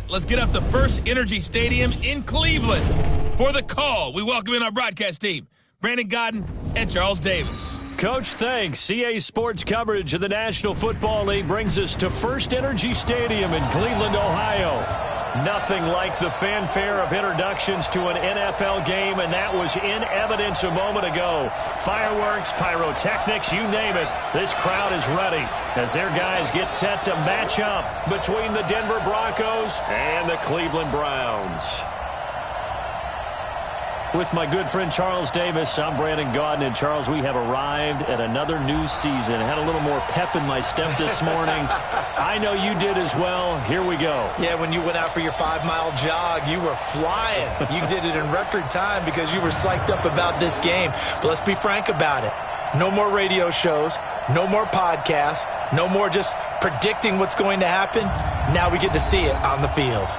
let's get up to First Energy Stadium in Cleveland. For the call, we welcome in our broadcast team, Brandon Godden and Charles Davis. Coach, thanks. CA Sports coverage of the National Football League brings us to First Energy Stadium in Cleveland, Ohio. Nothing like the fanfare of introductions to an NFL game, and that was in evidence a moment ago. Fireworks, pyrotechnics, you name it. This crowd is ready as their guys get set to match up between the Denver Broncos and the Cleveland Browns. With my good friend Charles Davis, I'm Brandon Godden. And Charles, we have arrived at another new season. I had a little more pep in my step this morning. I know you did as well. Here we go. Yeah, when you went out for your 5-mile jog, you were flying. You did it in record time because you were psyched up about this game. But let's be frank about it. No more radio shows, no more podcasts, no more just predicting what's going to happen. Now we get to see it on the field.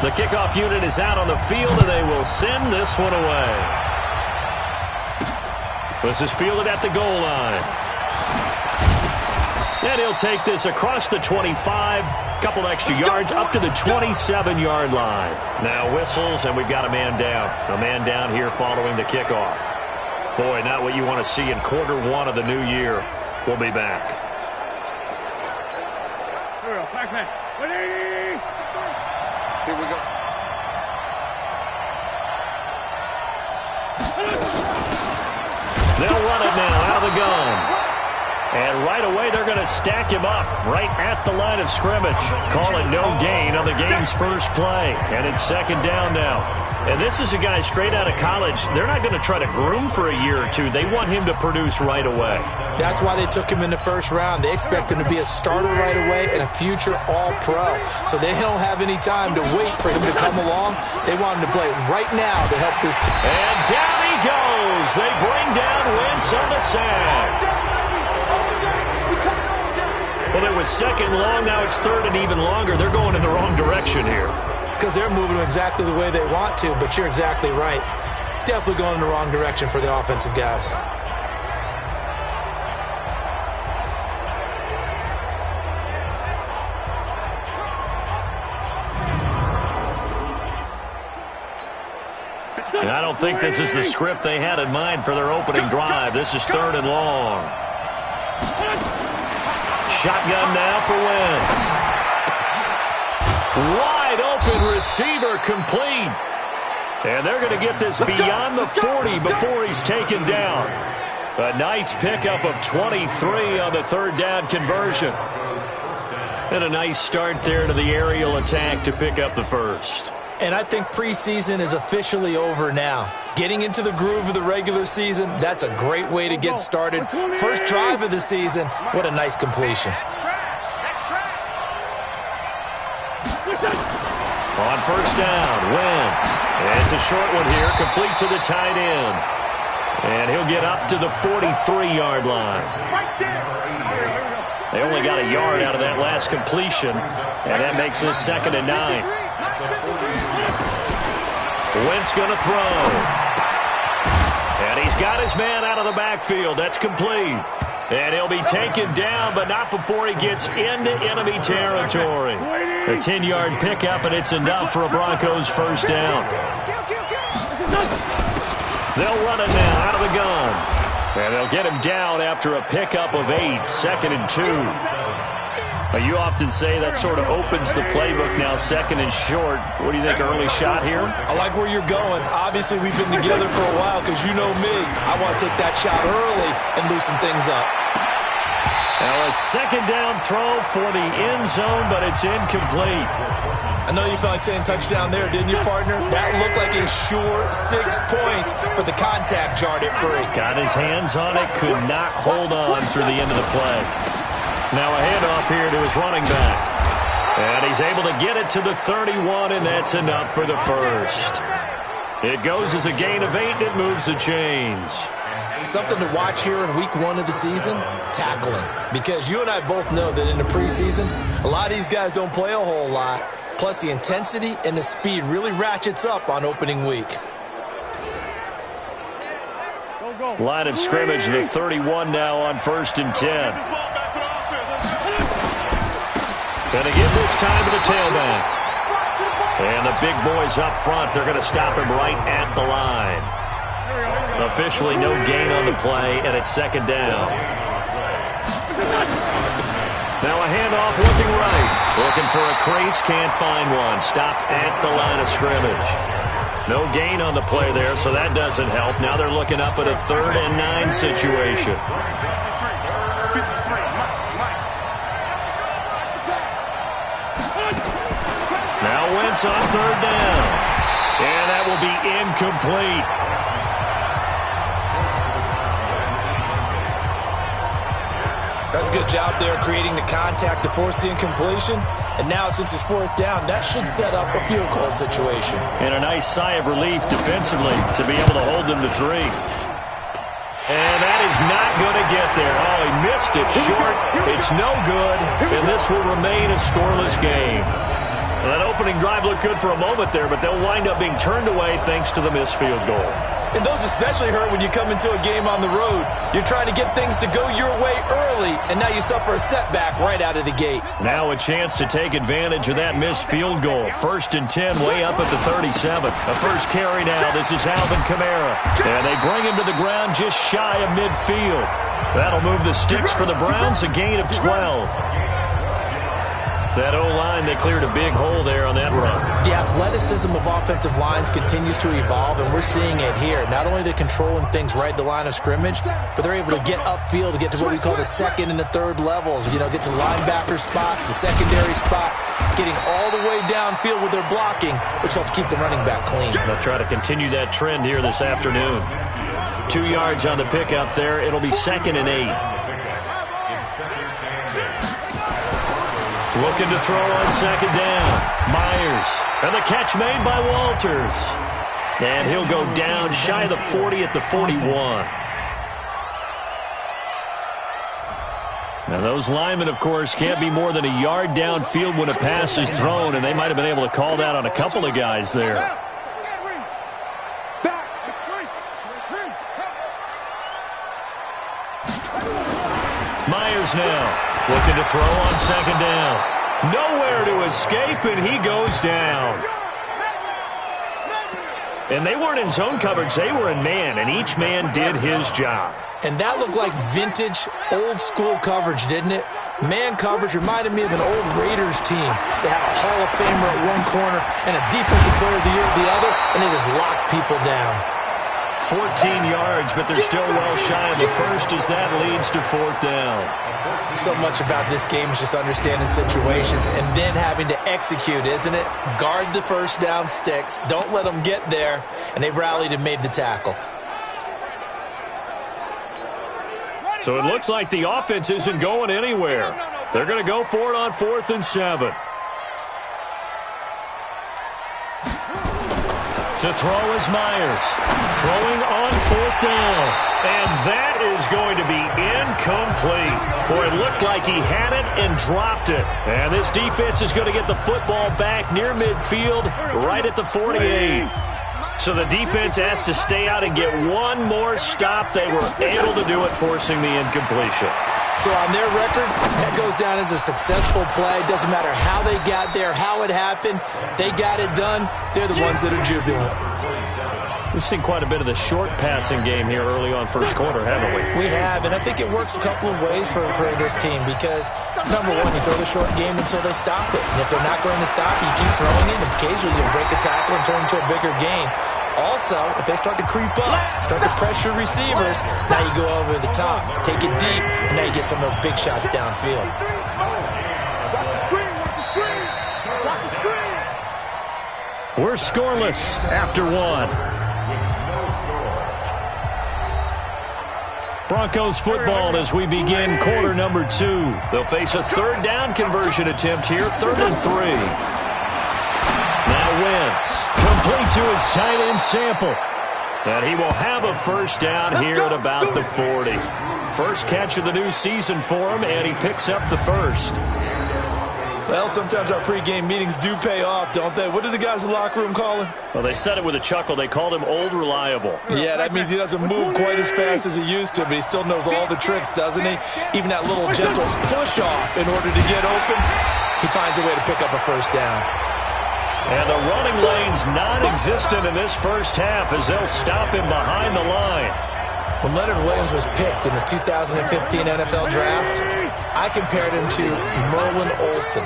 The kickoff unit is out on the field, and they will send this one away. This is fielded at the goal line. And he'll take this across the 25, couple extra yards, up to the 27-yard line. Now whistles, and we've got a man down. A man down here following the kickoff. Boy, not what you want to see in quarter one of the new year. We'll be back. Here we go. They'll run it now out of the gun. And right away, they're going to stack him up right at the line of scrimmage. Call it no gain on the game's first play. And it's second down now. And this is a guy straight out of college. They're not going to try to groom for a year or two. They want him to produce right away. That's why they took him in the first round. They expect him to be a starter right away and a future all-pro. So they don't have any time to wait for him to come along. They want him to play right now to help this team. And down he goes. They bring down Wentz on the sack. Well, it was second long. Now it's third and even longer. They're going in the wrong direction here. Because they're moving exactly the way they want to, but you're exactly right. Definitely going in the wrong direction for the offensive guys. And I don't think this is the script they had in mind for their opening drive. This is third and long. Shotgun now for Wentz. Wide open receiver complete. And they're going to get this beyond the 40 before he's taken down. A nice pickup of 23 on the third down conversion. And a nice start there to the aerial attack to pick up the first. And I think preseason is officially over now. Getting into the groove of the regular season, that's a great way to get started. First drive of the season, what a nice completion. On first down, Wentz. It's a short one here, complete to the tight end. And he'll get up to the 43-yard line. They only got a yard out of that last completion, and that makes this second and 9. Wentz going to throw. And he's got his man out of the backfield. That's complete. And he'll be taken down, but not before he gets into enemy territory. A 10-yard pickup, and it's enough for a Broncos first down. They'll run it now out of the gun. And they'll get him down after a pickup of 8, second and 2. You often say that sort of opens the playbook now, second and short. What do you think, early shot here? I like where you're going. Obviously, we've been together for a while because you know me. I want to take that shot early and loosen things up. Now a second down throw for the end zone, but it's incomplete. I know you felt like saying touchdown there, didn't you, partner? That looked like a sure 6 points, but the contact jarred it free. Got his hands on it, could not hold on through the end of the play. Now a handoff here to his running back. And he's able to get it to the 31, and that's enough for the first. It goes as a gain of 8, and it moves the chains. Something to watch here in week 1 of the season, tackling. Because you and I both know that in the preseason, a lot of these guys don't play a whole lot. Plus, the intensity and the speed really ratchets up on opening week. Line of scrimmage, the 31 now on 1st and 10. Gonna give this time to the tailback. And the big boys up front, they're going to stop him right at the line. Officially no gain on the play, and it's 2nd down. Now a handoff looking right. Looking for a crease, can't find one. Stopped at the line of scrimmage. No gain on the play there, so that doesn't help. Now they're looking up at a 3rd and 9 situation. Now Wentz on 3rd down. And that will be incomplete. That's a good job there creating the contact to force the incompletion. And now since it's 4th down, that should set up a field goal situation. And a nice sigh of relief defensively to be able to hold them to 3. And that is not going to get there. Oh, he missed it short. It's no good. And this will remain a scoreless game. Well, that opening drive looked good for a moment there, but they'll wind up being turned away thanks to the missed field goal. And those especially hurt when you come into a game on the road. You're trying to get things to go your way early, and now you suffer a setback right out of the gate. Now a chance to take advantage of that missed field goal. 1st and 10, way up at the 37. A first carry now. This is Alvin Kamara. And they bring him to the ground just shy of midfield. That'll move the sticks for the Browns, a gain of 12. That O-line, they cleared a big hole there on that run. The athleticism of offensive lines continues to evolve, and we're seeing it here. Not only are they controlling things right at the line of scrimmage, but they're able to get upfield to get to what we call the 2nd and the 3rd levels. You know, get to linebacker spot, the secondary spot, getting all the way downfield with their blocking, which helps keep the running back clean. They'll try to continue that trend here this afternoon. 2 yards on the pickup there. It'll be 2nd and 8. Looking to throw on 2nd down. Myers. And the catch made by Walters. And he'll go down shy of the 40 at the 41. Now those linemen, of course, can't be more than a yard downfield when a pass is thrown, and they might have been able to call that on a couple of guys there. Myers now. Looking to throw on 2nd down. Nowhere to escape, and he goes down. And they weren't in zone coverage. They were in man, and each man did his job. And that looked like vintage, old-school coverage, didn't it? Man coverage reminded me of an old Raiders team. They had a Hall of Famer at one corner and a Defensive Player of the Year at the other, and they just locked people down. 14 yards, but they're still well shy of the first as that leads to 4th down. So much about this game is just understanding situations and then having to execute, isn't it? Guard the first down sticks. Don't let them get there. And they rallied and made the tackle. So it looks like the offense isn't going anywhere. They're going to go for it on 4th and 7. To throw is Myers. Throwing on 4th down. And that is going to be incomplete. Boy, it looked like he had it and dropped it. And this defense is going to get the football back near midfield, right at the 48. So the defense has to stay out and get one more stop. They were able to do it, forcing the incompletion. So on their record, that goes down as a successful play. Doesn't matter how they got there, how it happened. They got it done. They're the ones that are jubilant. We've seen quite a bit of the short passing game here early on first quarter, haven't we? We have, and I think it works a couple of ways for this team because, number one, you throw the short game until they stop it. And if they're not going to stop it, you keep throwing it, and occasionally you'll break a tackle and turn it into a bigger gain. Also, if they start to creep up, start to pressure receivers, now you go over the top, take it deep, and now you get some of those big shots downfield. We're scoreless after 1. Broncos football as we begin quarter number 2. They'll face a third down conversion attempt here, 3rd and 3. Now Wentz, complete to his tight end Sample. And he will have a first down here at about the 40. First catch of the new season for him, and he picks up the first. Well, sometimes our pregame meetings do pay off, don't they? What did the guys in the locker room call him? Well, they said it with a chuckle. They called him Old Reliable. Yeah, that means he doesn't move quite as fast as he used to, but he still knows all the tricks, doesn't he? Even that little gentle push-off in order to get open, he finds a way to pick up a first down. And the running lane's non-existent in this first half as they'll stop him behind the line. When Leonard Williams was picked in the 2015 NFL Draft, I compared him to Merlin Olsen,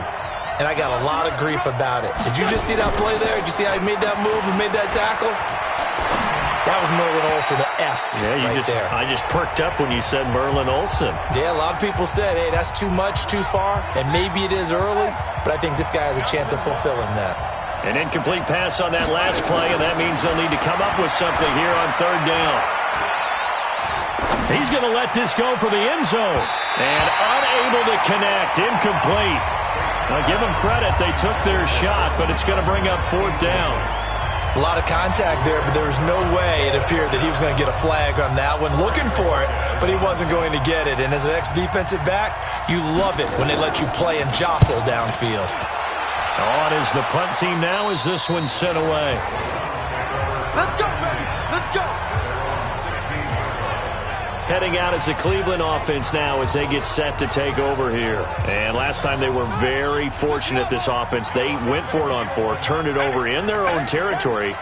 and I got a lot of grief about it. Did you just see that play there? Did you see how he made that move and made that tackle? That was Merlin Olsen-esque there. I just perked up when you said Merlin Olsen. Yeah, a lot of people said, hey, that's too much, too far, and maybe it is early, but I think this guy has a chance of fulfilling that. An incomplete pass on that last play, and that means they'll need to come up with something here on 3rd down. He's going to let this go for the end zone. And unable to connect. Incomplete. Now, give them credit. They took their shot, but it's going to bring up 4th down. A lot of contact there, but there was no way it appeared that he was going to get a flag on that one. Looking for it, but he wasn't going to get it. And as an ex-defensive back, you love it when they let you play and jostle downfield. On is the punt team now as this one's sent away. Let's go, baby. Let's go. Heading out as the Cleveland offense now as they get set to take over here. And last time they were very fortunate, this offense. They went for it on 4, turned it over in their own territory,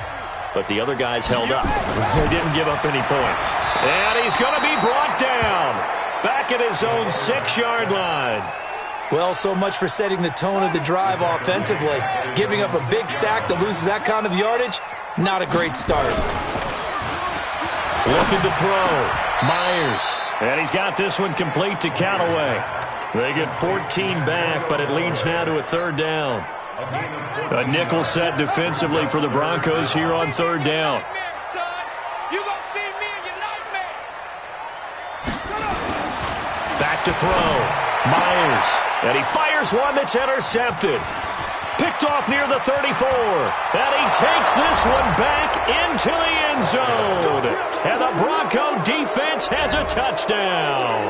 but the other guys held up. They didn't give up any points. And he's going to be brought down back at his own 6-yard line. Well, so much for setting the tone of the drive offensively. Giving up a big sack that loses that kind of yardage, not a great start. Looking to throw. Myers. And he's got this one complete to Callaway. They get 14 back, but it leads now to a 3rd down. A nickel set defensively for the Broncos here on 3rd down. Back to throw. Myers. And he fires one that's intercepted. Picked off near the 34. And he takes this one back into the end zone. And the Bronco defense has a touchdown.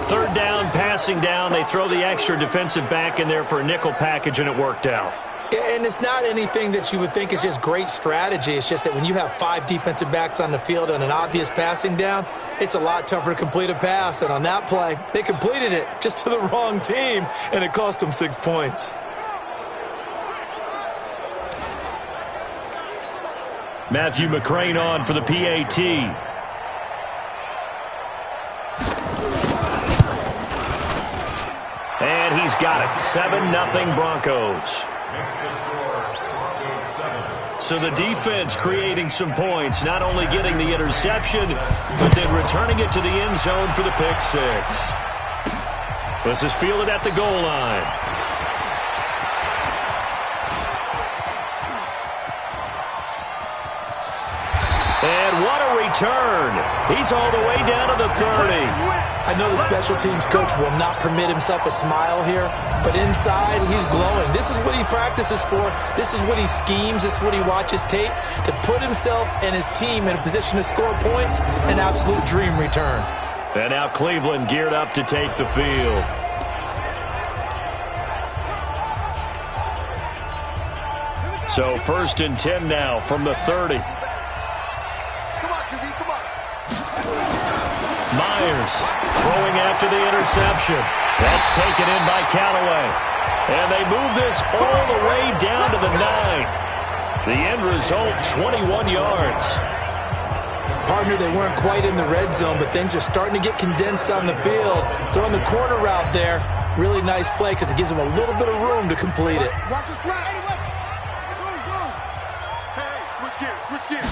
3rd down, passing down. They throw the extra defensive back in there for a nickel package, and it worked out. And it's not anything that you would think is just great strategy. It's just that when you have 5 defensive backs on the field on an obvious passing down, it's a lot tougher to complete a pass. And on that play, they completed it just to the wrong team, and it cost them 6 points. Matthew McCrane on for the PAT. And he's got it. 7-0 Broncos. So the defense creating some points, not only getting the interception, but then returning it to the end zone for the pick 6. This is fielded at the goal line. And what a return. He's all the way down to the 30. I know the special teams coach will not permit himself a smile here, but inside he's glowing. This is what he practices for. This is what he schemes. This is what he watches tape to put himself and his team in a position to score points. An absolute dream return. And now Cleveland geared up to take the field. So 1st and 10 now from the 30. Myers throwing after the interception. That's taken in by Callaway. And they move this all the way down to the 9. The end result, 21 yards. Partner, they weren't quite in the red zone, but things are starting to get condensed on the field. Throwing the corner route there. Really nice play because it gives them a little bit of room to complete it. Watch us right. Hey, switch gears, switch gears.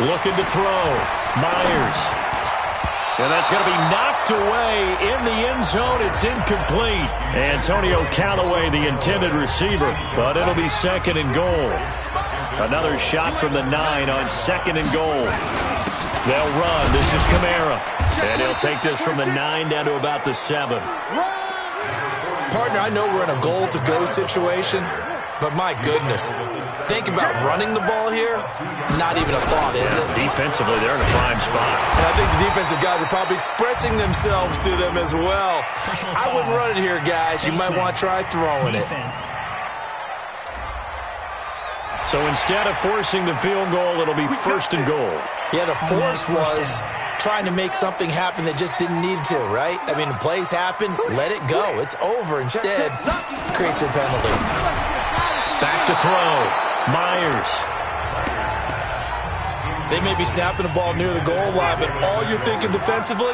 Looking to throw. Myers. And that's going to be knocked away in the end zone. It's incomplete. Antonio Callaway, the intended receiver, but it'll be 2nd and goal. Another shot from the 9 on 2nd and goal. They'll run. This is Kamara. And he'll take this from the 9 down to about the 7. Partner, I know we're in a goal-to-go situation, but my goodness, think about running the ball here. Not even a thought, is it? Defensively, they're in a prime spot. And I think the defensive guys are probably expressing themselves to them as well. I wouldn't run it here, guys. You might want to try throwing it. So instead of forcing the field goal, it'll be 1st and goal. Yeah, the force was trying to make something happen that just didn't need to, right? I mean, the plays happen, let it go. It's over. Instead, creates a penalty. Back to throw. Myers. They may be snapping the ball near the goal line, but all you're thinking defensively,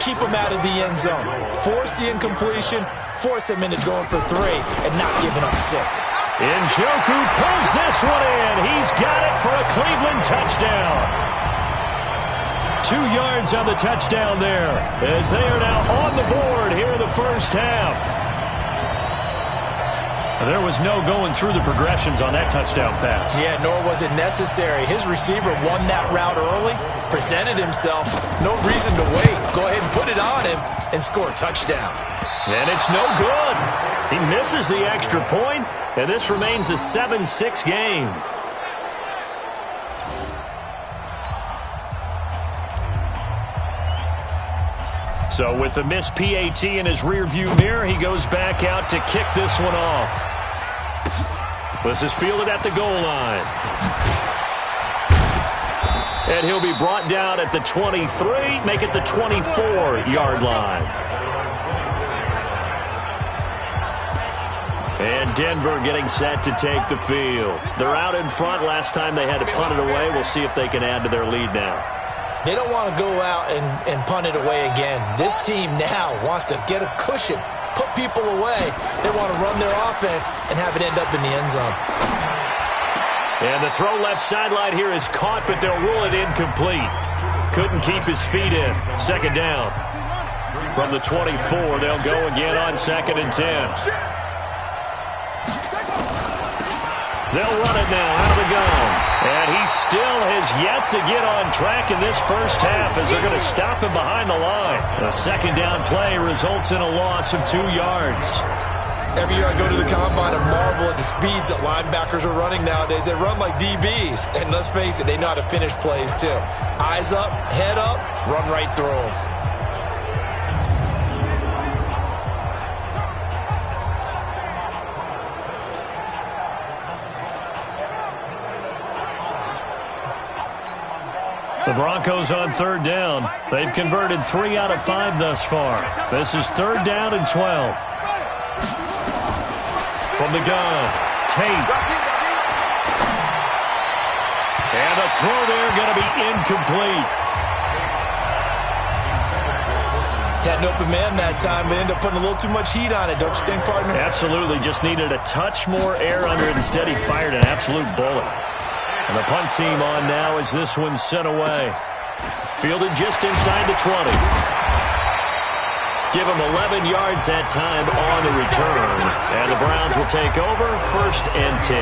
keep them out of the end zone. Force the incompletion, force them into going for 3, and not giving up 6. Njoku pulls this one in. He's got it for a Cleveland touchdown. 2 yards on the touchdown there, as they are now on the board here in the first half. There was no going through the progressions on that touchdown pass. Yeah, nor was it necessary. His receiver won that route early, presented himself. No reason to wait. Go ahead and put it on him and score a touchdown. And it's no good. He misses the extra point, and this remains a 7-6 game. So with the missed PAT in his rearview mirror, he goes back out to kick this one off. This is fielded at the goal line. And he'll be brought down at the 23, make it the 24-yard line. And Denver getting set to take the field. They're out in front. Last time they had to punt it away. We'll see if they can add to their lead now. They don't want to go out and punt it away again. This team now wants to get a cushion, put people away. They want to run their offense and have it end up in the end zone. And the throw left sideline here is caught, but they'll rule it incomplete. Couldn't keep his feet in. 2nd down. From the 24, they'll go again on 2nd and 10. They'll run it now out of the gun. And he still has yet to get on track in this first half as they're going to stop him behind the line. A 2nd down play results in a loss of 2 yards. Every year I go to the combine and marvel at the speeds that linebackers are running nowadays. They run like DBs. And let's face it, they know how to finish plays too. Eyes up, head up, run right through them. The Broncos on 3rd down. They've converted 3 out of 5 thus far. This is 3rd down and 12. From the gun, Tate. And the throw there going to be incomplete. Had an open man that time, but ended up putting a little too much heat on it, don't you think, partner? Absolutely. Just needed a touch more air under it. Instead, he fired an absolute bullet. And the punt team on now as this one's sent away. Fielded just inside the 20. Give him 11 yards that time on the return. And the Browns will take over 1st and 10.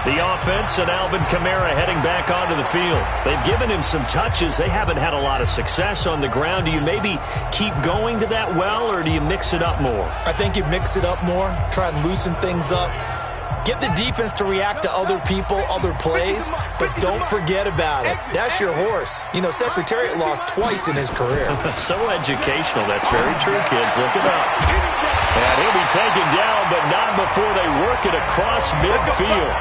The offense and Alvin Kamara heading back onto the field. They've given him some touches. They haven't had a lot of success on the ground. Do you maybe keep going to that well, or do you mix it up more? I think you mix it up more, try and loosen things up. Get the defense to react to other people, other plays, but don't forget about it. That's your horse. You know, Secretariat lost twice in his career. So educational. That's very true, kids. Look it up. And he'll be taken down, but not before they work it across midfield.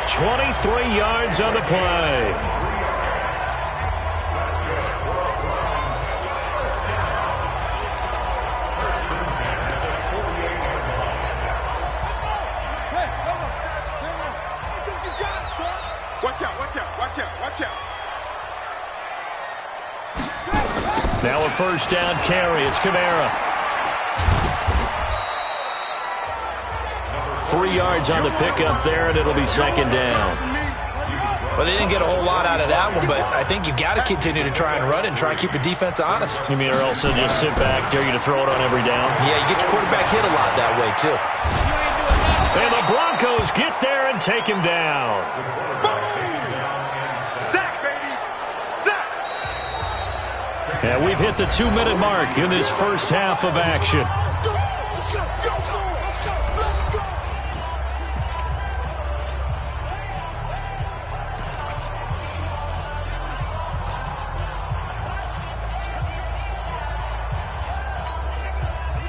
23 yards on the play. Now a 1st down carry. It's Kamara. 3 yards on the pickup there, and it'll be 2nd down. Well, they didn't get a whole lot out of that one, but I think you've got to continue to try and run and try and keep the defense honest. You mean, or also just sit back, dare you to throw it on every down? Yeah, you get your quarterback hit a lot that way, too. And the Broncos get there and take him down. Sack, baby! Sack! And we've hit the 2-minute mark in this first half of action.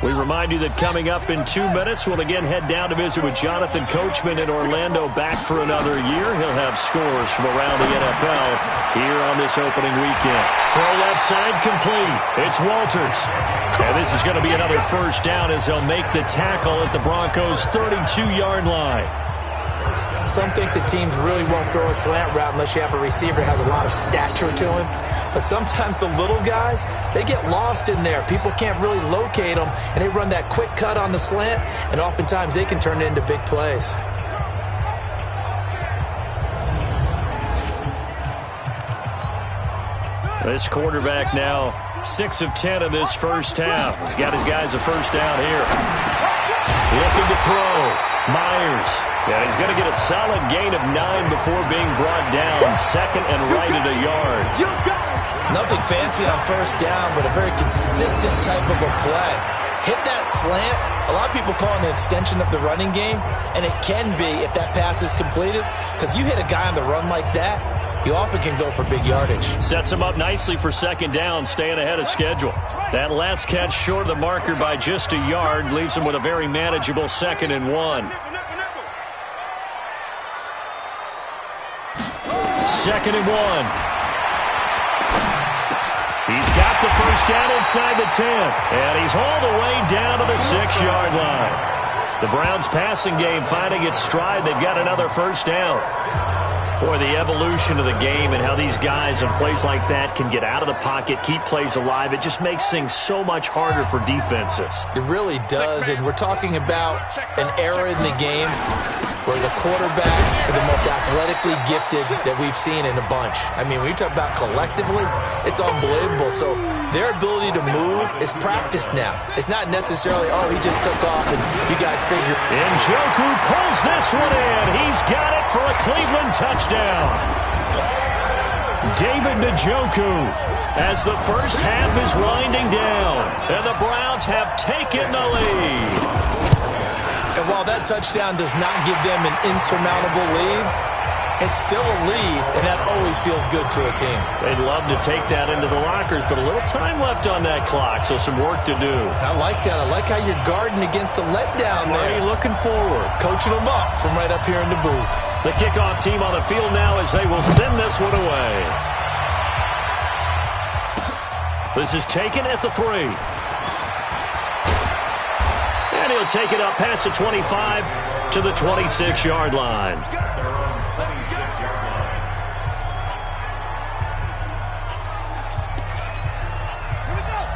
We remind you that coming up in 2 minutes, we'll again head down to visit with Jonathan Coachman in Orlando, back for another year. He'll have scores from around the NFL here on this opening weekend. Throw left side complete. It's Walters. And this is going to be another first down as they'll make the tackle at the Broncos' 32-yard line. Some think the teams really won't throw a slant route unless you have a receiver that has a lot of stature to him. But sometimes the little guys, they get lost in there. People can't really locate them, and they run that quick cut on the slant, and oftentimes they can turn it into big plays. This quarterback now 6 of 10 in this first half. He's got his guys a first down here. Looking to throw. Myers. And he's going to get a solid gain of 9 before being brought down. Second and right at a yard. Nothing fancy on first down, but a very consistent type of a play. Hit that slant. A lot of people call it an extension of the running game, and it can be if that pass is completed, because you hit a guy on the run like that, you often can go for big yardage. Sets him up nicely for second down, staying ahead of schedule. That last catch short of the marker by just a yard leaves him with a very manageable 2nd and 1. 2nd and 1. He's got the first down inside the 10, and he's all the way down to the 6-yard line. The Browns' passing game finding its stride. They've got another first down. Boy, the evolution of the game and how these guys in plays like that can get out of the pocket, keep plays alive, it just makes things so much harder for defenses. It really does, and we're talking about an era in the game where the quarterbacks are the most athletically gifted that we've seen in a bunch. I mean, when you talk about collectively, it's unbelievable. So their ability to move is practiced now. It's not necessarily, oh, he just took off and you guys figure. Njoku pulls this one in. He's got it for a Cleveland touchdown. David Njoku as the first half is winding down, and the Browns have taken the lead. And while that touchdown does not give them an insurmountable lead, it's still a lead, and that always feels good to a team. They'd love to take that into the lockers, but a little time left on that clock, so some work to do. I like that. I like how you're guarding against a letdown there. Already looking forward. Coaching them up from right up here in the booth. The kickoff team on the field now as they will send this one away. This is taken at the 3. And he'll take it up past the 25 to the 26-yard line.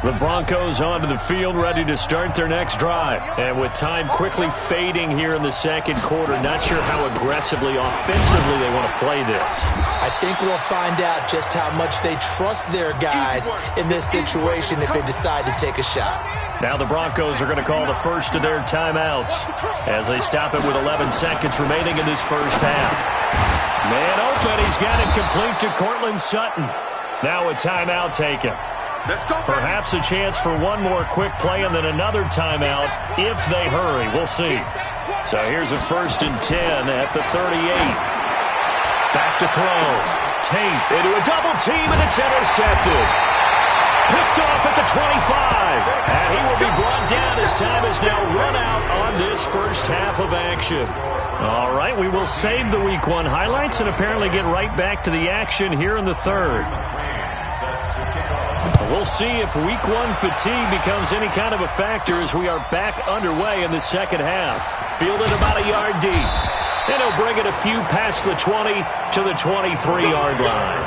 The Broncos onto the field, ready to start their next drive. And with time quickly fading here in the second quarter, not sure how aggressively, offensively they want to play this. I think we'll find out just how much they trust their guys in this situation if they decide to take a shot. Now the Broncos are going to call the first of their timeouts as they stop it with 11 seconds remaining in this first half. Man open, he's got it complete to Courtland Sutton. Now a timeout taken. Perhaps a chance for one more quick play and then another timeout if they hurry. We'll see. So here's a 1st and 10 at the 38. Back to throw. Tate into a double team, and it's intercepted. Picked off at the 25. And he will be brought down as time is now run out on this first half of action. All right, we will save the Week 1 highlights and apparently get right back to the action here in the third. We'll see if Week 1 fatigue becomes any kind of a factor as we are back underway in the second half. Fielded about a yard deep. And he'll bring it a few past the 20 to the 23-yard line.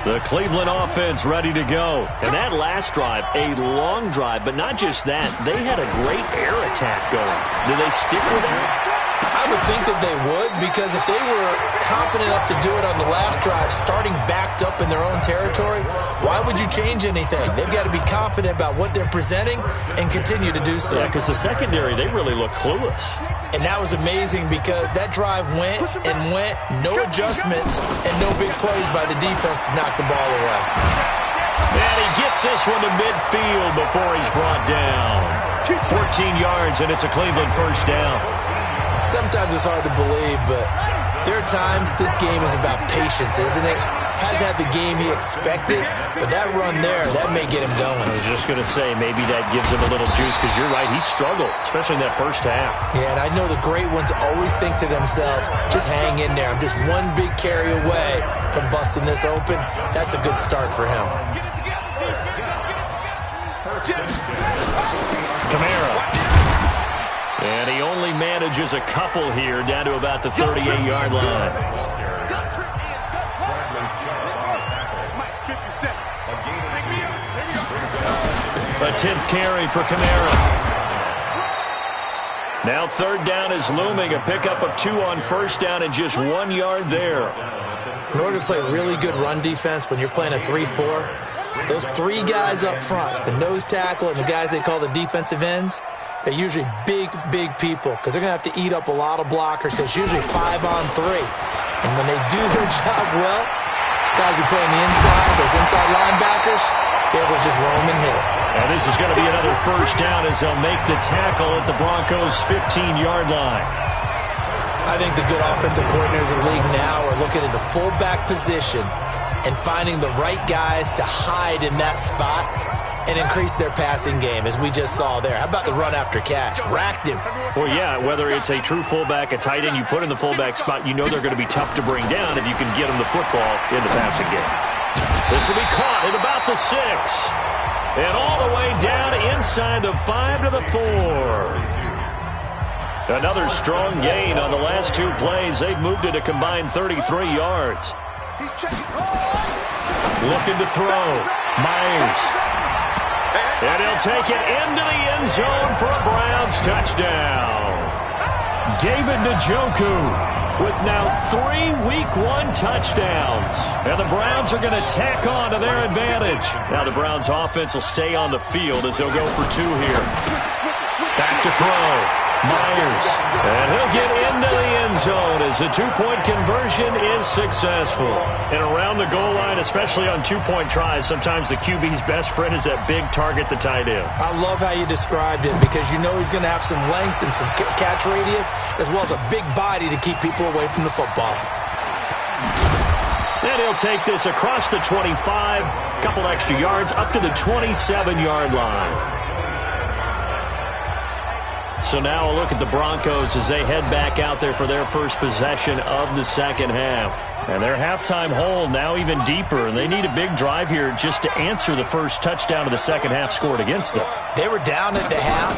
The Cleveland offense ready to go. And that last drive, a long drive, but not just that. They had a great air attack going. Do they stick with that? I would think that they would, because if they were confident enough to do it on the last drive, starting backed up in their own territory, why would you change anything? They've got to be confident about what they're presenting and continue to do so. Yeah, because the secondary, they really look clueless. And that was amazing because that drive went and went, no adjustments, and no big plays by the defense to knock the ball away. And he gets this one to midfield before he's brought down. 14 yards, and it's a Cleveland first down. Sometimes it's hard to believe, but there are times this game is about patience, isn't it? Has had the game he expected, but that run there, that may get him going. I was just going to say, maybe that gives him a little juice, because you're right, he struggled, especially in that first half. Yeah, and I know the great ones always think to themselves, just hang in there. I'm just one big carry away from busting this open. That's a good start for him. Kamara. And he only manages a couple here down to about the 38-yard line. A 10th carry for Kamara. Now third down is looming. A pickup of 2 on first down and just 1 yard there. In order to play really good run defense when you're playing a 3-4, those 3 guys up front, the nose tackle and the guys they call the defensive ends, they're usually big, big people because they're going to have to eat up a lot of blockers because it's usually 5 on 3. And when they do their job well, guys who play on the inside, those inside linebackers, they're able to just roam and hit. And this is going to be another first down as they'll make the tackle at the Broncos' 15-yard line. I think the good offensive coordinators in the league now are looking at the fullback position and finding the right guys to hide in that spot and increase their passing game, as we just saw there. How about the run after catch? Racked him. Well, yeah, whether it's a true fullback, a tight end, you put in the fullback spot, you know they're going to be tough to bring down if you can get them the football in the passing game. This will be caught at about the 6. And all the way down inside the 5 to the 4. Another strong gain on the last 2 plays. They've moved it a combined 33 yards. Looking to throw. Myers. And he'll take it into the end zone for a Browns touchdown. David Njoku with now 3 Week 1 touchdowns. And the Browns are going to tack on to their advantage. Now the Browns offense will stay on the field as they'll go for 2 here. Back to throw. Myers. And he'll get into the end zone as the 2-point conversion is successful. And around the goal line, especially on 2-point tries, sometimes the QB's best friend is that big target, the tight end. I love how you described it because you know he's going to have some length and some catch radius as well as a big body to keep people away from the football. And he'll take this across the 25, couple extra yards, up to the 27-yard line. So now a look at the Broncos as they head back out there for their first possession of the second half. And their halftime hole now even deeper, and they need a big drive here just to answer the first touchdown of the second half scored against them. They were down at the half.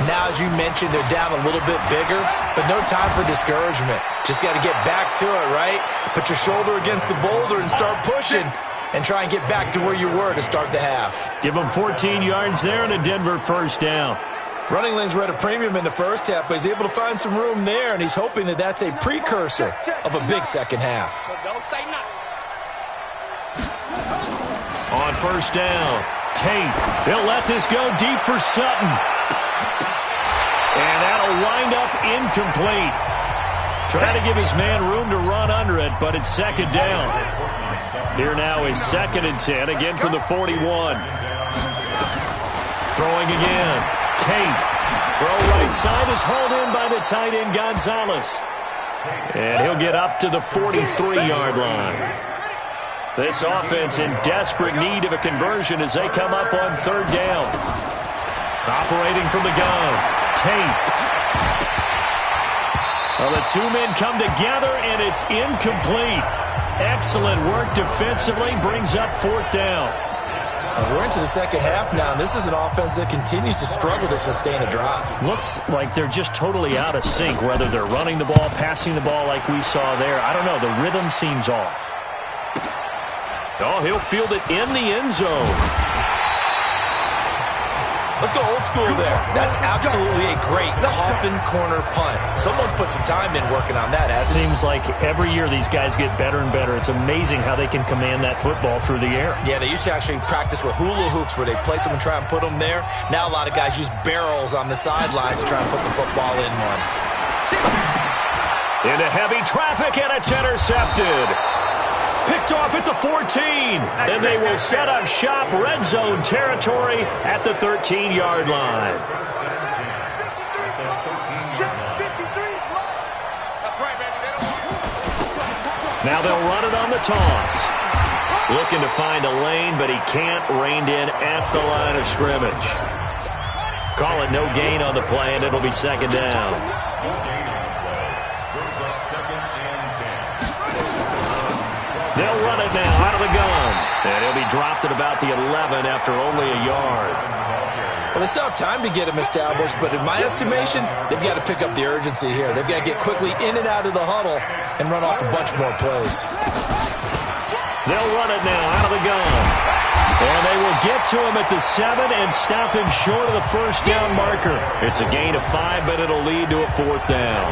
Now, as you mentioned, they're down a little bit bigger, but no time for discouragement. Just got to get back to it, right? Put your shoulder against the boulder and start pushing and try and get back to where you were to start the half. Give them 14 yards there and a Denver first down. Running lanes were at a premium in the first half, but he's able to find some room there, and he's hoping that that's a precursor of a big second half. On first down, Tate. He'll let this go deep for Sutton. And that'll wind up incomplete. Trying to give his man room to run under it, but it's second down. Here now is 2nd and 10, again from the 41. Throwing again. Tate. Throw right side is hauled in by the tight end Gonzalez. And he'll get up to the 43-yard line. This offense in desperate need of a conversion as they come up on third down. Operating from the gun. Tate. Well, the 2 men come together and it's incomplete. Excellent work defensively, brings up 4th down. We're into the second half now, and this is an offense that continues to struggle to sustain a drive. Looks like they're just totally out of sync, whether they're running the ball, passing the ball like we saw there. I don't know. The rhythm seems off. Oh, he'll field it in the end zone. Let's go old school there. That's absolutely a great coffin corner punt. Someone's put some time in working on that, hasn't it? Seems like every year these guys get better and better. It's amazing how they can command that football through the air. Yeah, they used to actually practice with hula hoops where they place them and try and put them there. Now a lot of guys use barrels on the sidelines to try and put the football in one. Into heavy traffic, and it's intercepted. Picked off at the 14, and they will set up shop red zone territory at the 13-yard line. Now they'll run it on the toss. Looking to find a lane, but he can't. Reined in at the line of scrimmage. Call it no gain on the play, and it'll be second down. They'll run it now out of the gun. And he'll be dropped at about the 11 after only a yard. Well, they still have time to get him established, but in my estimation, they've got to pick up the urgency here. They've got to get quickly in and out of the huddle and run off a bunch more plays. They'll run it now out of the gun. And they will get to him at the 7 and stop him short of the first down marker. It's a gain of 5, but it'll lead to a fourth down.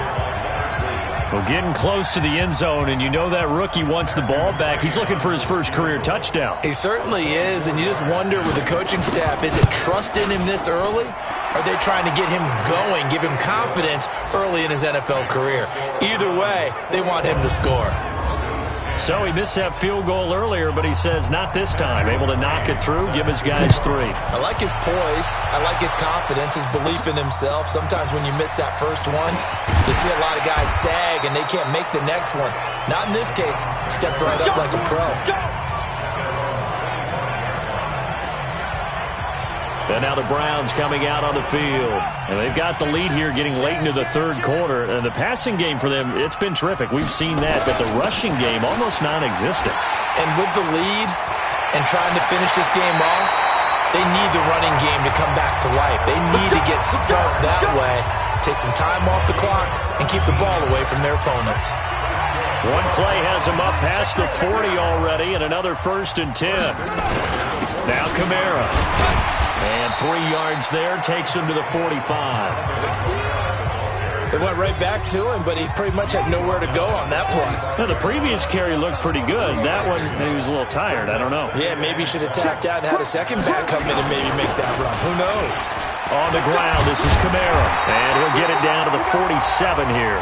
Well, getting close to the end zone, and you know that rookie wants the ball back. He's looking for his first career touchdown. He certainly is, and you just wonder with the coaching staff, is it trust in him this early? Are they trying to get him going, give him confidence early in his NFL career? Either way, they want him to score. So he missed that field goal earlier, but he says not this time. Able to knock it through, give his guys 3. I like his poise. I like his confidence, his belief in himself. Sometimes when you miss that first one, you see a lot of guys sag and they can't make the next one. Not in this case. Stepped right up like a pro. And now the Browns coming out on the field. And they've got the lead here getting late into the third quarter. And the passing game for them, it's been terrific. We've seen that, but the rushing game almost non-existent. And with the lead and trying to finish this game off, they need the running game to come back to life. They need to get sparked that way, take some time off the clock, and keep the ball away from their opponents. One play has him up past the 40 already, and another 1st and 10. Now Kamara. And 3 yards there, takes him to the 45. They went right back to him, but he pretty much had nowhere to go on that play. Now, the previous carry looked pretty good. That one, he was a little tired. I don't know. Yeah, maybe he should have tapped out and had a second back come in and maybe make that run. Who knows? On the ground, this is Kamara. And he'll get it down to the 47 here.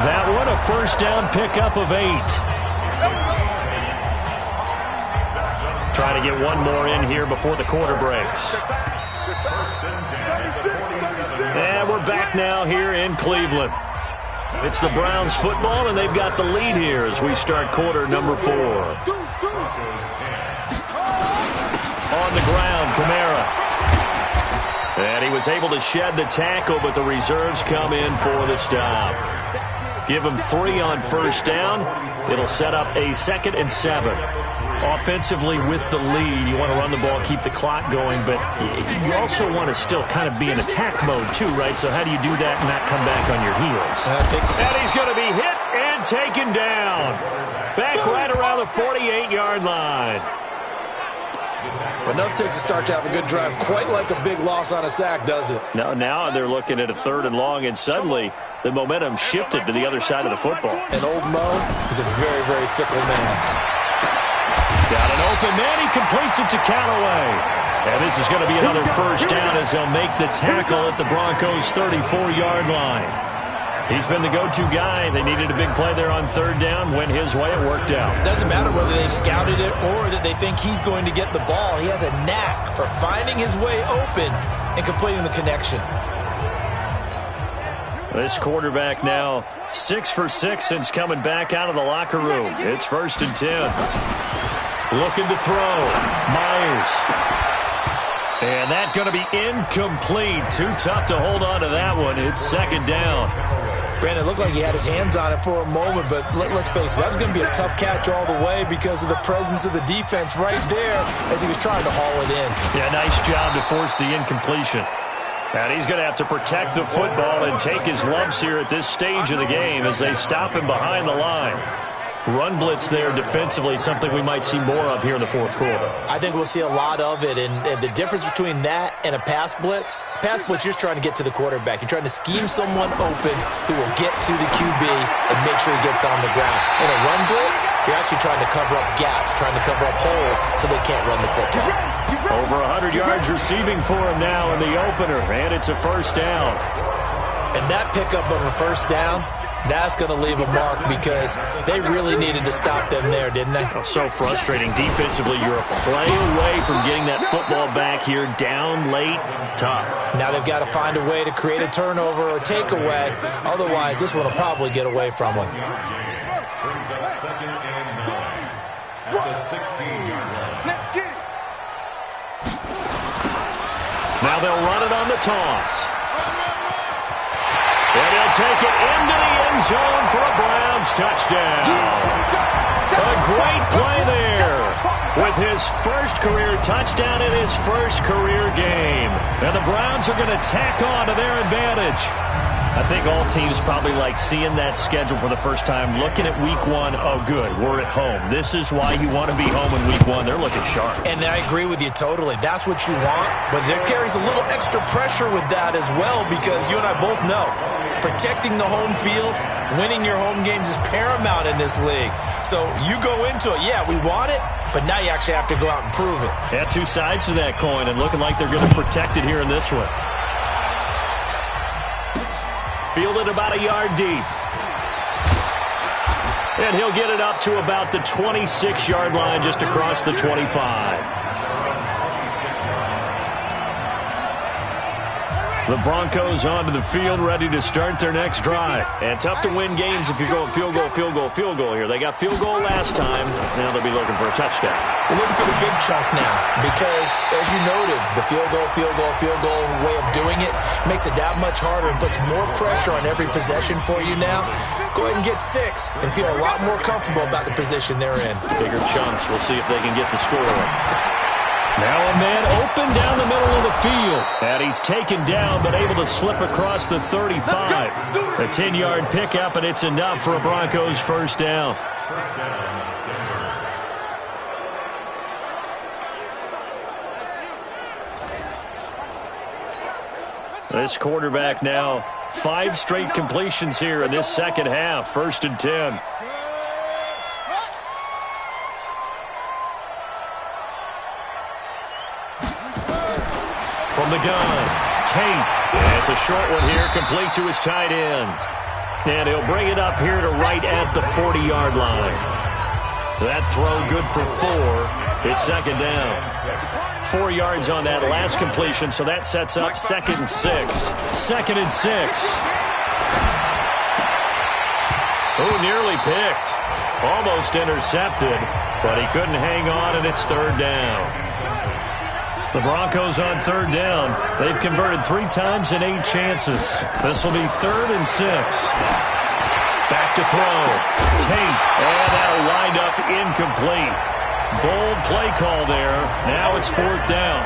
That one, a first down pickup of 8. Trying to get one more in here before the quarter breaks. And we're back now here in Cleveland. It's the Browns football, and they've got the lead here as we start quarter number 4. On the ground, Kamara. And he was able to shed the tackle, but the reserves come in for the stop. Give him 3 on first down. It'll set up a 2nd and 7. Offensively with the lead, you want to run the ball, keep the clock going, but you also want to still kind of be in attack mode too, right? So how do you do that and not come back on your heels? And he's going to be hit and taken down. Back right around the 48-yard line. But nothing takes a start to have a good drive, quite like a big loss on a sack, does it? No, now they're looking at a 3rd and long, and suddenly the momentum shifted to the other side of the football. And old Mo is a very, very fickle man. Got an open man. He completes it to Callaway. And this is going to be another first down as they'll make the tackle at the Broncos' 34-yard line. He's been the go-to guy. They needed a big play there on 3rd down. Went his way. It worked out. It doesn't matter whether they've scouted it or that they think he's going to get the ball. He has a knack for finding his way open and completing the connection. This quarterback now 6 for 6 since coming back out of the locker room. It's 1st and 10. Looking to throw. Myers. And that's going to be incomplete. Too tough to hold on to that one. It's 2nd down. Brandon, it looked like he had his hands on it for a moment, but let's face it, that was going to be a tough catch all the way because of the presence of the defense right there as he was trying to haul it in. Yeah, nice job to force the incompletion. And he's going to have to protect the football and take his lumps here at this stage of the game as they stop him behind the line. Run blitz there defensively, something we might see more of here in the 4th quarter. I think we'll see a lot of it, and the difference between that and a pass blitz, you're just trying to get to the quarterback. You're trying to scheme someone open who will get to the QB and make sure he gets on the ground. In a run blitz, you're actually trying to cover up gaps, trying to cover up holes so they can't run the football. Over 100 yards receiving for him now in the opener, and it's a first down. And that pickup of a first down, that's going to leave a mark because they really needed to stop them there, didn't they? Oh, so frustrating. Defensively, you're a play away from getting that football back here. Down late, tough. Now they've got to find a way to create a turnover or takeaway. Otherwise, this one will probably get away from them. Brings up 2nd and 9 at the 16-yard line. Let's get it. Now they'll run it on the toss. And he'll take it into the end zone for a Browns touchdown. A great play there with his first career touchdown in his first career game. And the Browns are going to tack on to their advantage. I think all teams probably like seeing that schedule for the first time, looking at week 1. Oh, good, we're at home. This is why you want to be home in week 1. They're looking sharp. And I agree with you totally. That's what you want. But there carries a little extra pressure with that as well because you and I both know protecting the home field, winning your home games is paramount in this league. So you go into it, yeah, we want it, but now you actually have to go out and prove it. Yeah, two sides to that coin and looking like they're going to protect it here in this one. Fielded about a yard deep. And he'll get it up to about the 26-yard line just across the 25. The Broncos onto the field, ready to start their next drive. And tough to win games if you're going field goal, field goal, field goal here. They got field goal last time. Now they'll be looking for a touchdown. They're looking for the big chunk now because, as you noted, the field goal way of doing it makes it that much harder and puts more pressure on every possession for you now. Go ahead and get 6 and feel a lot more comfortable about the position they're in. Bigger chunks. We'll see if they can get the score. Now a man open down the middle of the field. And he's taken down but able to slip across the 35. A 10-yard pickup, and it's enough for a Broncos first down. First down. This quarterback now 5 straight completions here in this second half. 1st and 10. From the gun, Tate. And it's a short one here, complete to his tight end. And he'll bring it up here to right at the 40-yard line. That throw good for 4. It's 2nd down. 4 yards on that last completion, so that sets up 2nd and 6. 2nd and 6. Oh, nearly picked. Almost intercepted, but he couldn't hang on, and it's 3rd down. The Broncos on 3rd down. They've converted 3 times in 8 chances. This will be 3rd and 6. Back to throw. Tate. And that'll wind up incomplete. Bold play call there. Now it's 4th down.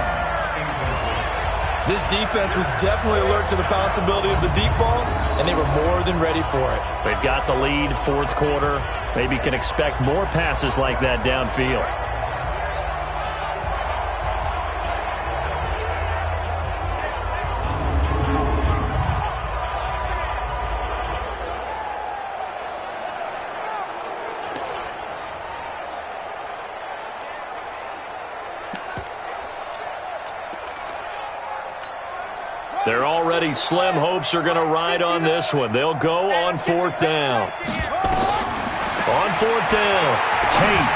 This defense was definitely alert to the possibility of the deep ball, and they were more than ready for it. They've got the lead, 4th quarter. Maybe can expect more passes like that downfield. Their already slim hopes are going to ride on this one. They'll go on 4th down. On 4th down, Tate.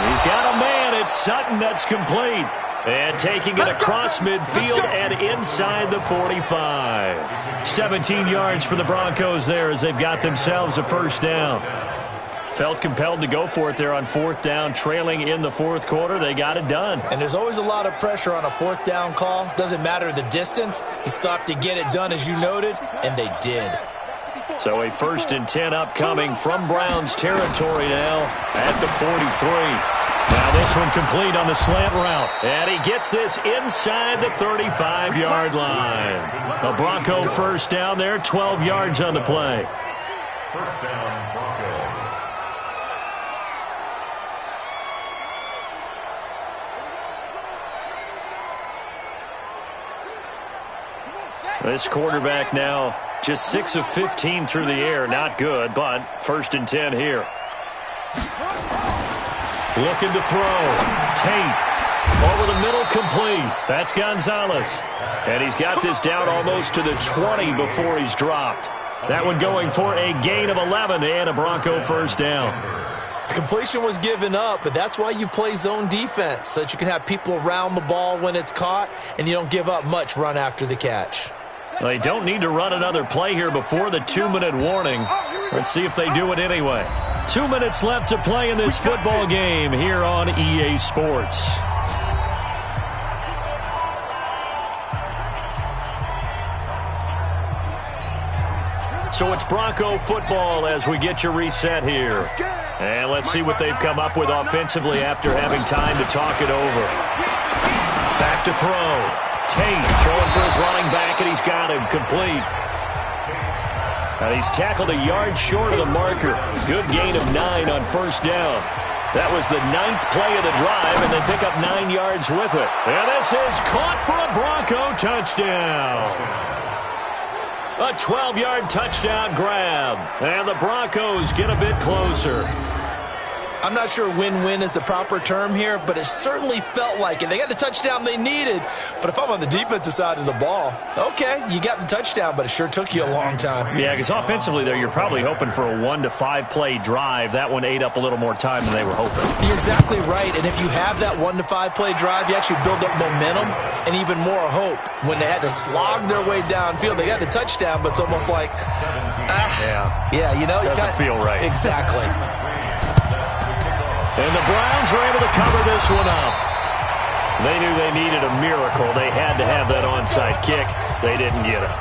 He's got a man. It's Sutton that's complete. And taking it across midfield and inside the 45. 17 yards for the Broncos there as they've got themselves a first down. Felt compelled to go for it there on 4th down, trailing in the 4th quarter. They got it done. And there's always a lot of pressure on a 4th down call. Doesn't matter the distance. You still have to get it done, as you noted, and they did. So a 1st and 10 upcoming from Browns territory now at the 43. Now this one complete on the slant route. And he gets this inside the 35-yard line. The Bronco first down there, 12 yards on the play. First down, Broncos. This quarterback now just 6 of 15 through the air. Not good, but 1st and 10 here. Looking to throw. Tate. Over the middle, complete. That's Gonzalez. And he's got this down almost to the 20 before he's dropped. That one going for a gain of 11 and a Bronco first down. The completion was given up, but that's why you play zone defense, so that you can have people around the ball when it's caught, and you don't give up much run after the catch. They don't need to run another play here before the 2-minute warning. Let's see if they do it anyway. 2 minutes left to play in this football game here on EA Sports. So it's Bronco football as we get you reset here. And let's see what they've come up with offensively after having time to talk it over. Back to throw. Tate throwing for his running back, and he's got him complete. And he's tackled a yard short of the marker. Good gain of 9 on first down. That was the 9th play of the drive, and they pick up 9 yards with it. And this is caught for a Bronco touchdown. A 12-yard touchdown grab. And the Broncos get a bit closer. I'm not sure win-win is the proper term here, but it certainly felt like it. They got the touchdown they needed, but if I'm on the defensive side of the ball, okay, you got the touchdown, but it sure took you a long time. Yeah, because offensively, though, you're probably hoping for a 1 to 5 play drive. That one ate up a little more time than they were hoping. You're exactly right, and if you have that 1 to 5 play drive, you actually build up momentum and even more hope. When they had to slog their way downfield, they got the touchdown, but it's almost like, yeah, you know. Doesn't feel right. Exactly. And the Browns are able to cover this one up. They knew they needed a miracle. They had to have that onside kick. They didn't get it.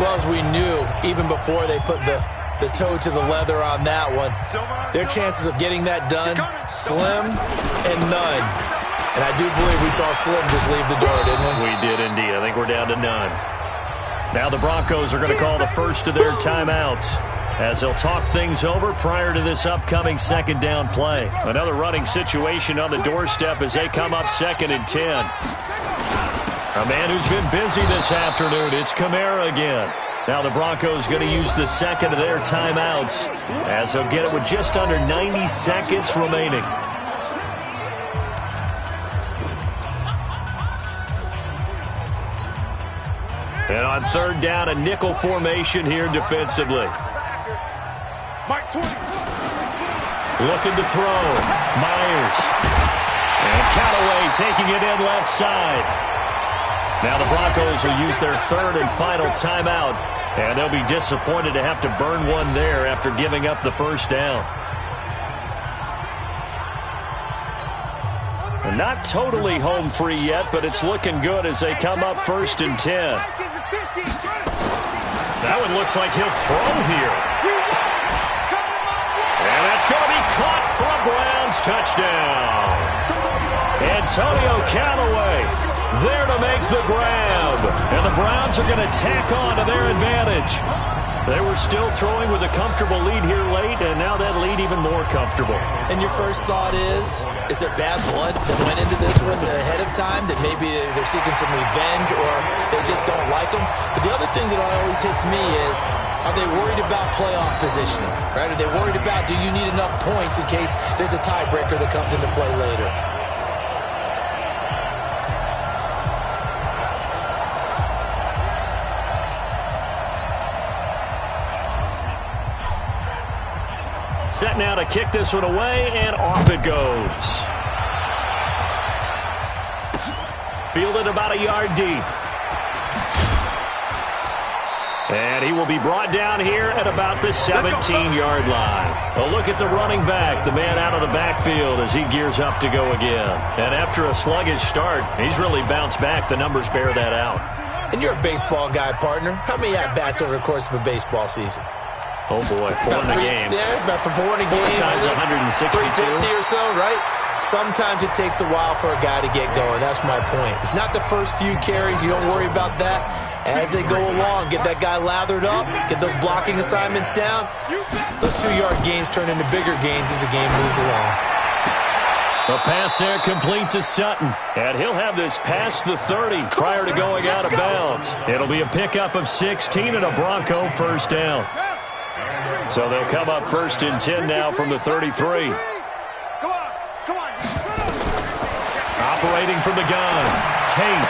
Well, as we knew, even before they put the toe to the leather on that one, their chances of getting that done, slim and none. And I do believe we saw Slim just leave the door, didn't we? We did indeed. I think we're down to none. Now the Broncos are going to call the first of their timeouts, as they'll talk things over prior to this upcoming second down play. Another running situation on the doorstep as they come up 2nd and 10. A man who's been busy this afternoon, it's Kamara again. Now the Broncos going to use the second of their timeouts, as they'll get it with just under 90 seconds remaining. And on 3rd down, a nickel formation here defensively. Looking to throw. Myers. And Callaway taking it in left side. Now the Broncos will use their 3rd and final timeout. And they'll be disappointed to have to burn one there after giving up the first down. And not totally home free yet, but it's looking good as they come up 1st and 10. That one looks like he'll throw here. And that's going to be caught for a Browns touchdown. Antonio Callaway there to make the grab. And the Browns are going to tack on to their advantage. They were still throwing with a comfortable lead here late, and now that lead even more comfortable. And your first thought is there bad blood that went into this one ahead of time, that maybe they're seeking some revenge or they just don't like them? But the other thing that always hits me is, are they worried about playoff positioning? Right? Are they worried about, do you need enough points in case there's a tiebreaker that comes into play later? Set now to kick this one away, and off it goes. Fielded about a yard deep. And he will be brought down here at about the 17-yard line. A look at the running back, the man out of the backfield as he gears up to go again. And after a sluggish start, he's really bounced back. The numbers bear that out. And you're a baseball guy, partner. How many at-bats over the course of a baseball season? Oh, boy, 4 in the game. Yeah, about 4 in a game. 4 times 162. 350 or so, right? Sometimes it takes a while for a guy to get going. That's my point. It's not the first few carries. You don't worry about that. As they go along, get that guy lathered up, get those blocking assignments down. Those 2-yard gains turn into bigger gains as the game moves along. The pass there complete to Sutton. And he'll have this past the 30 prior to going out of bounds. It'll be a pickup of 16 and a Bronco first down. So they'll come up 1st and 10 now from the 33. Operating from the gun. Tate.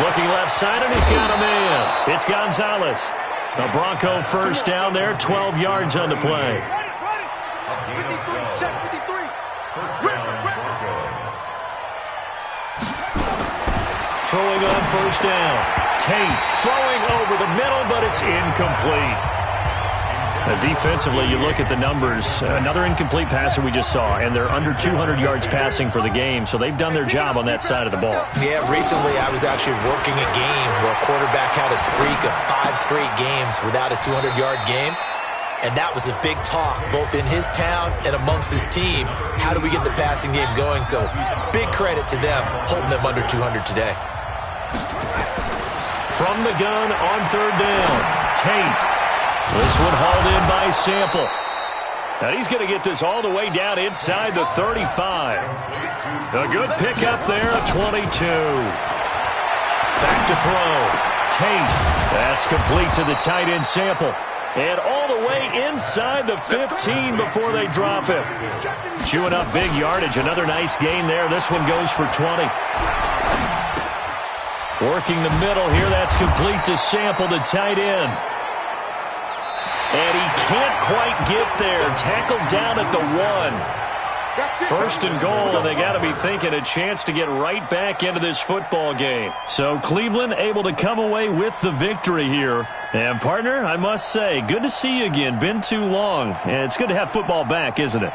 Looking left side, and he's got a man. It's Gonzalez. A Bronco first down there, 12 yards on the play. Check 53. Throwing on first down. Tate throwing over the middle, but it's incomplete. Defensively, you look at the numbers. Another incomplete passer we just saw, and they're under 200 yards passing for the game, so they've done their job on that side of the ball. Yeah, recently I was actually working a game where a quarterback had a streak of 5 straight games without a 200-yard game, and that was a big talk, both in his town and amongst his team. How do we get the passing game going? So big credit to them, holding them under 200 today. From the gun on third down, Tate. This one hauled in by Sample. And he's going to get this all the way down inside the 35. A good pickup there, a 22. Back to throw. Tate. That's complete to the tight end Sample. And all the way inside the 15 before they drop him. Chewing up big yardage. Another nice gain there. This one goes for 20. Working the middle here. That's complete to Sample, the tight end. And he can't quite get there. Tackled down at the 1. First and goal, and they got to be thinking a chance to get right back into this football game. So Cleveland able to come away with the victory here. And, partner, I must say, good to see you again. Been too long. And it's good to have football back, isn't it?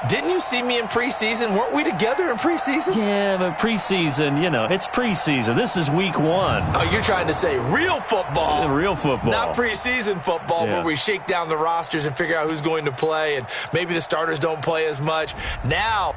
Didn't you see me in preseason? Weren't we together in preseason? Yeah, but preseason, you know, it's preseason. This is week 1. Oh, you're trying to say real football. Real football. Not preseason football where we shake down the rosters and figure out who's going to play, and maybe the starters don't play as much. Now